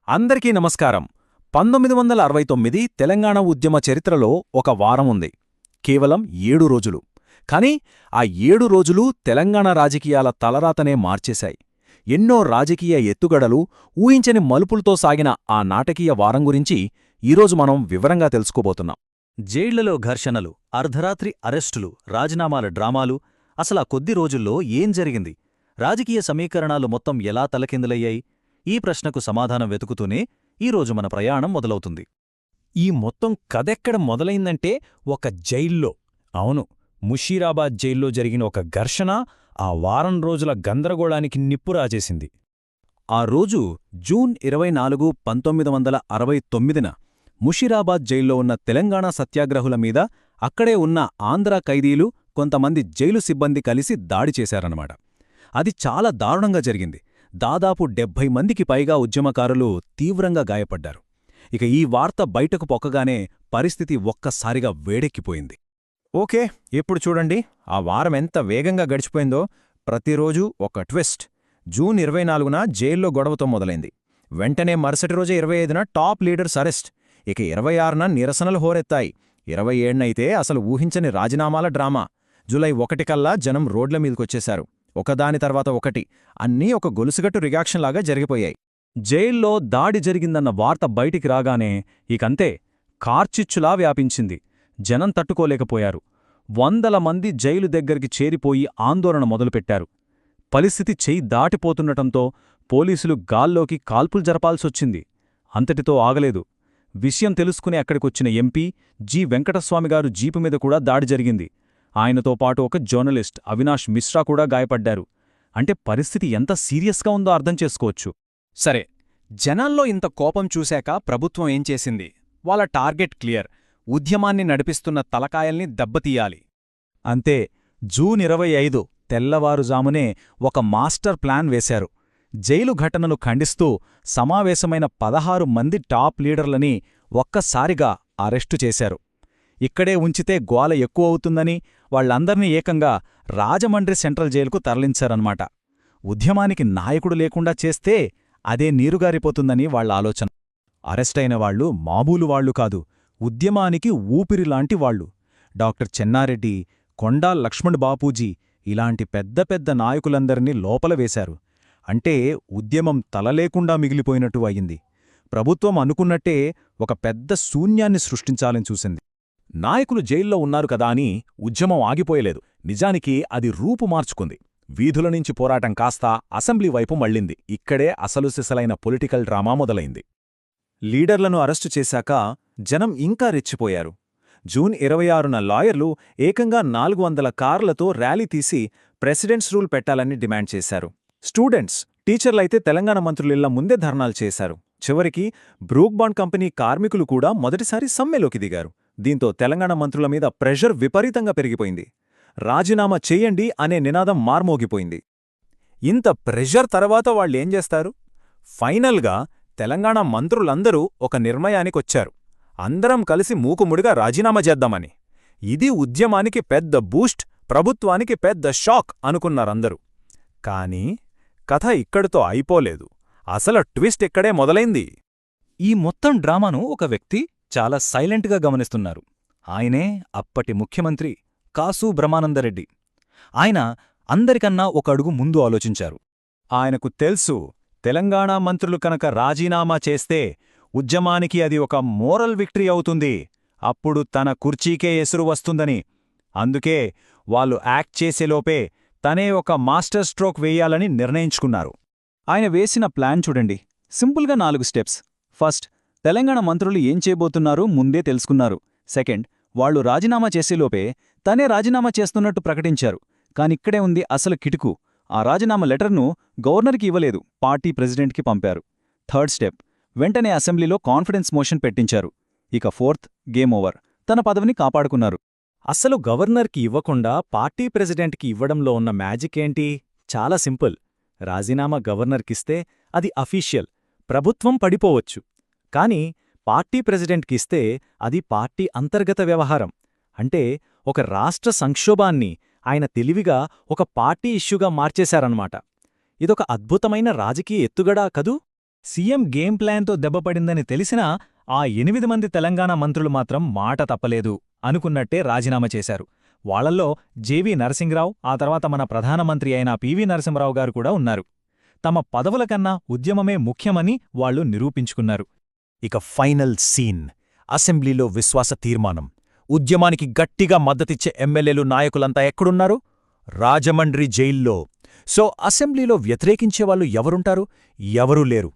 అందరికీ నమస్కారం. 1969 తెలంగాణ ఉద్యమ చరిత్రలో ఒక వారం ఉంది. కేవలం 7 రోజులు. కాని ఆ 7 రోజులు తెలంగాణ రాజకీయాల తలరాతనే మార్చేశాయి. ఎన్నో రాజకీయ ఎత్తుగడలు, ఊహించని మలుపులతో సాగిన ఆ నాటకీయ వారం గురించి ఈరోజు మనం వివరంగా తెలుసుకోబోతున్నాం. జైళ్లలో ఘర్షణలు, అర్ధరాత్రి అరెస్టులు, రాజీనామాల డ్రామాలు, అసలా కొద్ది రోజుల్లో ఏం జరిగింది? రాజకీయ సమీకరణాలు మొత్తం ఎలా తలకిందులయ్యాయి? ఈ ప్రశ్నకు సమాధానం వెతుకుతూనే ఈరోజు మన ప్రయాణం మొదలవుతుంది. ఈ మొత్తం కథెక్కడ మొదలైందంటే ఒక జైల్లో, అవును, ముషీరాబాద్ జైల్లో జరిగిన ఒక ఘర్షణ ఆ వారం రోజుల గందరగోళానికి నిప్పురాజేసింది. ఆ రోజు జూన్ 24, 1969న ముషీరాబాద్ జైల్లో ఉన్న తెలంగాణ సత్యాగ్రహుల మీద అక్కడే ఉన్న ఆంధ్రా ఖైదీలు, కొంతమంది జైలు సిబ్బంది కలిసి దాడి చేశారన్నమాట. అది చాలా దారుణంగా జరిగింది. దాదాపు 70 మందికి పైగా ఉద్యమకారులు తీవ్రంగా గాయపడ్డారు. ఇక ఈ వార్త బయటకు పొక్కగానే పరిస్థితి ఒక్కసారిగా వేడెక్కిపోయింది. ఓకే, ఇప్పుడు చూడండి ఆ వారం ఎంత వేగంగా గడిచిపోయిందో. ప్రతిరోజూ ఒక ట్విస్ట్. జూన్ 24న జైల్లో గొడవతో మొదలైంది. వెంటనే మరుసటి రోజు 25న టాప్ లీడర్స్ అరెస్ట్. ఇక 26న నిరసనలు హోరెత్తాయి. 27నైతే అసలు ఊహించని రాజీనామాల డ్రామా. జూలై 1 కల్లా జనం రోడ్ల మీదకొచ్చేశారు. ఒకదాని తర్వాత ఒకటి, అన్నీ ఒక గొలుసుగట్టు రియాక్షన్లాగా జరిగిపోయాయి. జైల్లో దాడి జరిగిందన్న వార్త బయటికి రాగానే ఇకంతే, కార్చిచ్చులా వ్యాపించింది. జనం తట్టుకోలేకపోయారు. 100 మంది జైలు దగ్గరికి చేరిపోయి ఆందోళన మొదలుపెట్టారు. పరిస్థితి చెయ్యి దాటిపోతుండటంతో పోలీసులు గాల్లోకి కాల్పులు జరపాల్సొచ్చింది. అంతటితో ఆగలేదు. విషయం తెలుసుకుని అక్కడికొచ్చిన ఎంపీ జి వెంకటస్వామిగారు జీపు మీద కూడా దాడి జరిగింది. ఆయనతో పాటు ఒక జర్నలిస్ట్ అవినాష్ మిశ్రా కూడా గాయపడ్డారు. అంటే పరిస్థితి ఎంత సీరియస్గా ఉందో అర్థం చేసుకోవచ్చు. సరే, జనాల్లో ఇంత కోపం చూశాక ప్రభుత్వం ఏం చేసింది? వాళ్ళ టార్గెట్ క్లియర్. ఉద్యమాన్ని నడిపిస్తున్న తలకాయల్ని దెబ్బతీయాలి. అంతే. జూన్ 25 తెల్లవారుజామునే ఒక మాస్టర్ ప్లాన్ వేశారు. జైలు ఘటనను ఖండిస్తూ సమావేశమైన 16 మంది టాప్ లీడర్లని ఒక్కసారిగా అరెస్టు చేశారు. ఇక్కడే ఉంచితే గోల ఎక్కువవుతుందని వాళ్లందర్నీ ఏకంగా రాజమండ్రి సెంట్రల్ జైలుకు తరలించారన్నమాట. ఉద్యమానికి నాయకుడు లేకుండా చేస్తే అదే నీరుగారిపోతుందని వాళ్ల ఆలోచన. అరెస్టైన వాళ్లు మామూలు వాళ్లు కాదు, ఉద్యమానికి ఊపిరిలాంటి వాళ్లు. డాక్టర్ చెన్నారెడ్డి, కొండా లక్ష్మణ్ బాపూజీ ఇలాంటి పెద్ద పెద్ద నాయకులందరినీ లోపల వేశారు. అంటే ఉద్యమం తలలేకుండా మిగిలిపోయినట్టు అయింది. ప్రభుత్వం అనుకున్నట్టే ఒక పెద్ద శూన్యాన్ని సృష్టించాలని చూసింది. నాయకులు జైల్లో ఉన్నారు కదా అని ఉద్యమం ఆగిపోయలేదు. నిజానికి అది రూపు మార్చుకుంది. వీధుల నుంచి పోరాటం కాస్త అసెంబ్లీ వైపు మళ్ళింది. ఇక్కడే అసలు సిసలైన పొలిటికల్ డ్రామా మొదలైంది. లీడర్లను అరెస్టు చేశాక జనం ఇంకా రెచ్చిపోయారు. జూన్ 26న లాయర్లు ఏకంగా 400 కార్లతో ర్యాలీ తీసి ప్రెసిడెంట్స్ రూల్ పెట్టాలని డిమాండ్ చేశారు. స్టూడెంట్స్, టీచర్లైతే తెలంగాణ మంత్రులిళ్ల ముందే ధర్నాలు చేశారు. చివరికి బ్రూక్బాండ్ కంపెనీ కార్మికులు కూడా మొదటిసారి సమ్మెలోకి దిగారు. దీంతో తెలంగాణ మంత్రుల మీద ప్రెషర్ విపరీతంగా పెరిగిపోయింది. రాజీనామా చెయ్యండి అనే నినాదం మార్మోగిపోయింది. ఇంత ప్రెషర్ తర్వాత వాళ్ళేం చేస్తారు? ఫైనల్గా తెలంగాణ మంత్రులందరూ ఒక నిర్ణయానికొచ్చారు. అందరం కలిసి మూకుముడిగా రాజీనామా చేద్దామని. ఇది ఉద్యమానికి పెద్ద బూస్ట్, ప్రభుత్వానికి పెద్ద షాక్ అనుకున్నారందరూ. కానీ కథ ఇక్కడితో అయిపోలేదు. అసలు ట్విస్ట్ ఇక్కడే మొదలైంది. ఈ మొత్తం డ్రామాను ఒక వ్యక్తి చాలా సైలెంట్గా గమనిస్తున్నారు. ఆయనే అప్పటి ముఖ్యమంత్రి కాసు బ్రహ్మానందరెడ్డి. ఆయన అందరికన్నా ఒక అడుగు ముందు ఆలోచించారు. ఆయనకు తెలుసు, తెలంగాణ మంత్రులు కనుక రాజీనామా చేస్తే ఉద్యమానికి అది ఒక మోరల్ విక్టరీ అవుతుంది. అప్పుడు తన కుర్చీకే ఎసురు వస్తుందని. అందుకే వాళ్ళు యాక్ట్ చేసేలోపే తనే ఒక మాస్టర్ స్ట్రోక్ వేయాలని నిర్ణయించుకున్నారు. ఆయన వేసిన ప్లాన్ చూడండి. సింపుల్గా 4 స్టెప్స్. ఫస్ట్, తెలంగాణ మంత్రులు ఏం చేయబోతున్నారో ముందే తెలుసుకున్నారు. సెకండ్, వాళ్లు రాజీనామా చేసేలోపే తనే రాజీనామా చేస్తున్నట్టు ప్రకటించారు. కానిక్కడే ఉంది అసలు కిటుకు. ఆ రాజీనామా లెటర్ను గవర్నర్కి ఇవ్వలేదు, పార్టీ ప్రెసిడెంట్కి పంపారు. థర్డ్ స్టెప్, వెంటనే అసెంబ్లీలో కాన్ఫిడెన్స్ మోషన్ పెట్టించారు. ఇక ఫోర్త్, గేమ్ ఓవర్, తన పదవిని కాపాడుకున్నారు. అసలు గవర్నర్కి ఇవ్వకుండా పార్టీ ప్రెసిడెంట్కి ఇవ్వడంలో ఉన్న మ్యాజిక్ ఏంటి? చాలా సింపుల్. రాజీనామా గవర్నర్కిస్తే అది అఫీషియల్, ప్రభుత్వం పడిపోవచ్చు. కాని పార్టీ ప్రెసిడెంట్కిస్తే అది పార్టీ అంతర్గత వ్యవహారం. అంటే ఒక రాష్ట్ర సంక్షోభాన్ని ఆయన తెలివిగా ఒక పార్టీ ఇష్యూగా మార్చేశారన్నమాట. ఇదొక అద్భుతమైన రాజకీయ ఎత్తుగడా కదూ. సీఎం గేమ్ ప్లాన్తో దెబ్బపడిందని తెలిసినా ఆ 8 మంది తెలంగాణ మంత్రులు మాత్రం మాట తప్పలేదు. అనుకున్నట్టే రాజీనామా చేశారు. వాళ్లల్లో జేవీ నరసింహరావు, ఆ తర్వాత మన ప్రధానమంత్రి అయిన పివి నరసింహరావు గారు కూడా ఉన్నారు. తమ పదవుల కన్నా ఉద్యమమే ముఖ్యమని వాళ్లు నిరూపించుకున్నారు. ఇక ఫైనల్ సీన్ అసెంబ్లీలో విశ్వాస తీర్మానం. ఉద్యమానికి గట్టిగా మద్దతిచ్చే ఎమ్మెల్యేలు నాయకులంతా ఎక్కడున్నారు? రాజమండ్రి జైల్లో. సో అసెంబ్లీలో వ్యతిరేకించేవాళ్లు ఎవరుంటారు? ఎవరూ లేరు.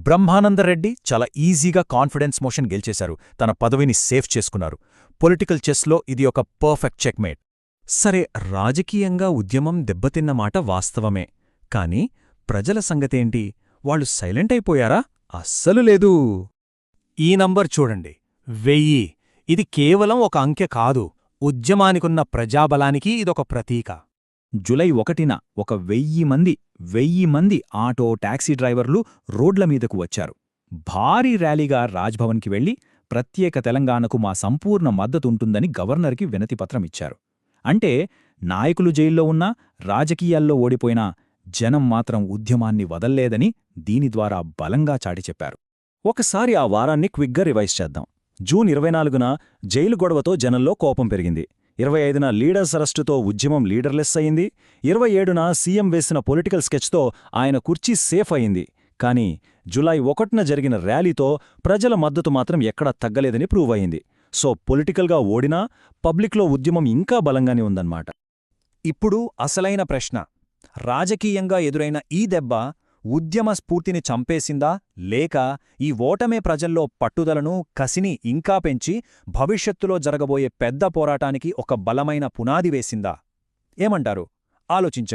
బ్రహ్మానందరెడ్డి చాలా ఈజీగా కాన్ఫిడెన్స్ మోషన్ గెలిచేశారు. తన పదవిని సేఫ్ చేసుకున్నారు. పొలిటికల్ చెస్లో ఇది ఒక పర్ఫెక్ట్ చెక్మేట్. సరే, రాజకీయంగా ఉద్యమం దెబ్బతిన్న మాట వాస్తవమే. కాని ప్రజల సంగతేంటి? వాళ్ళు సైలెంట్ అయిపోయారా? అస్సలు లేదు. ఈ నంబర్ చూడండి, 1000. ఇది కేవలం ఒక అంకె కాదు. ఉద్యమానికున్న ప్రజాబలానికి ఇదొక ప్రతీక. జులై 1న ఒక 1000 మంది ఆటో, టాక్సీ డ్రైవర్లు రోడ్లమీదకు వచ్చారు. భారీ ర్యాలీగా రాజ్భవన్కి వెళ్లి ప్రత్యేక తెలంగాణకు మా సంపూర్ణ మద్దతుంటుందని గవర్నర్కి వినతిపత్రమిచ్చారు. అంటే నాయకులు జైల్లో ఉన్నా, రాజకీయాల్లో ఓడిపోయినా జనం మాత్రం ఉద్యమాన్ని వదల్లేదని దీని ద్వారా బలంగా చాటిచెప్పారు. ఒకసారి ఆ వారాన్ని క్విక్గా రివైజ్ చేద్దాం. జూన్ 24న జైలు గొడవతో జనంలో కోపం పెరిగింది. 25న లీడర్స్ అరెస్టుతో ఉద్యమం లీడర్లెస్ అయింది. 27న సీఎం వేసిన పొలిటికల్ స్కెచ్తో ఆయన కుర్చీ సేఫ్ అయింది. కానీ జులై 1న జరిగిన ర్యాలీతో ప్రజల మద్దతు మాత్రం ఎక్కడా తగ్గలేదని ప్రూవ్ అయింది. సో పొలిటికల్గా ఓడినా పబ్లిక్లో ఉద్యమం ఇంకా బలంగానే ఉందన్నమాట. ఇప్పుడు అసలైన ప్రశ్న, రాజకీయంగా ఎదురైన ఈ దెబ్బ ఉద్యమ స్ఫూర్తిని చంపేసిందా, లేక ఈ ఓటమే ప్రజల్లో పట్టుదలను, కసిని ఇంకా పెంచి భవిష్యత్తులో జరగబోయే పెద్ద పోరాటానికి ఒక బలమైన పునాది వేసిందా? ఏమంటారు? ఆలోచించండి.